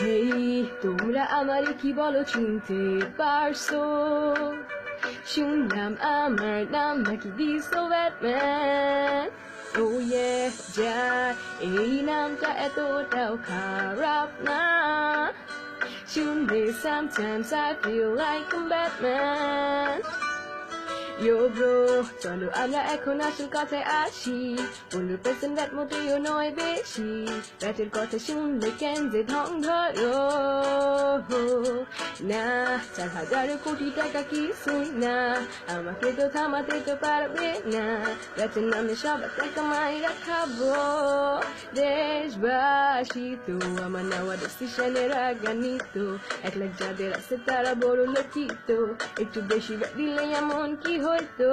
হেই তোমরা আমারে কি বলো চিনতে পারছো? শুনলাম আমার নাম নাকি দিছো ব্যাটম্যান। Oh yeah, Jack, এই নামটা এতটাও খারাপ না। শুনলে sometimes I feel like I'm Batman. Yo bro, চলো আমরা এখন আসল কথায় আসি। 15% ব্যাট মোটেও নয় বেশি। ব্যাটের কথা শুনলে কেন যে ঢং ধরো না, 4,000 কোটি টাকা কিছুই না, আমাকে তো থামাতে তো পারবে না। ব্যাটের নামে সবার টাকা মাইরা খাবো। দেশবাসী তো আমার নেওয়া ডিসিশনের রাগান্বিত। 1 লাখ যাদের আছে তারা বড় লক্ষিত। একটু বেশি ব্যাট দিলে এমন কি হইতো?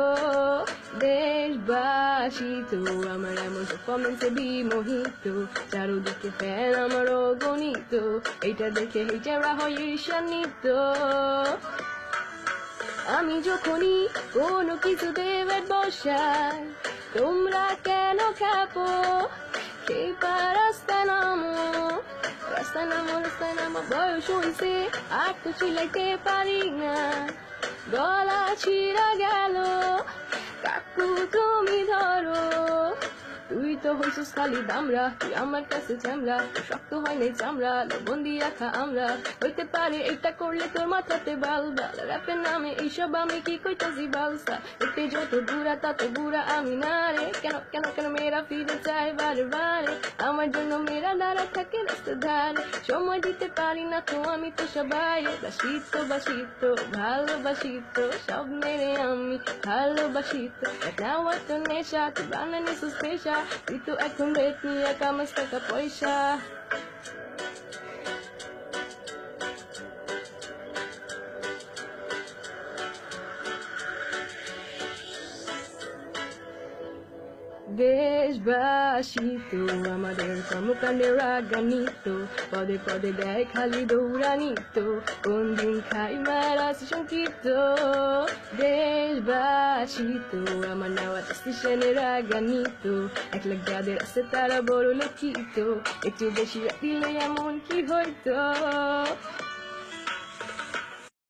দেশবাসী তো আমার এমন পারফরমেন্সে বিমোহিত। চারোদিকে ফ্যান আমার অগণিত। এইটা দেখে হেটারা হয় ঈর্ষান্বিত। আমি যখনই কোনো কিছুতে ব্যাট বসাই, তোমরা কেন খেপো? এবার রাস্তা নামো, রাস্তা নামো, রাস্তা নামো। বয়স হইছে আর তো চিলাইতে পারি না, গলা ছিঁড়া গেল, কাকু তুমি ধরো। তুই তো হইছিস খালি দামরা, তুই আমার কাছে চামড়া, শক্ত হয় নাই চামড়া, লবণ দিয়ে রাখা আমরা। হইতে পারে এটা করলে তোর মাথাতে বাল বাল, র্যাপের নামে এইসব আমি কি কইতাছি বালসা। এতে যত বুড়া তত বুড়া আমি না রে। কেন কেন কেন মেয়েরা ফিরে চায় বারে বারে, আমার জন্য মেয়েরা দাঁড়া থাকে রাস্তা ধারে। সময় দিতে পারি না তো আমি তো সবাই বাসিত বাসিত, ভালোবাসিত সব মেরে আমি ভালোবাসিত। নেওয়ার তো নেশা, তুই বানানি সুস্পেশা, তুই তো এখন রেট নিয়ে কামাস টাকা পয়সা। দেশবাসী তো আমাদের কর্মকাণ্ডে রাগান্বিত। পদে পদে দেয় খালি দৌড়ানিত, কোন দিন খাই মারা শঙ্কিত। দেশবাসী তো আমার নেওয়া ডিসিশনে রাগান্বিত। 1 লাখ যাদের আছে তারা বড় লক্ষিত। একটু বেশি দিলে এমন কি হইতো?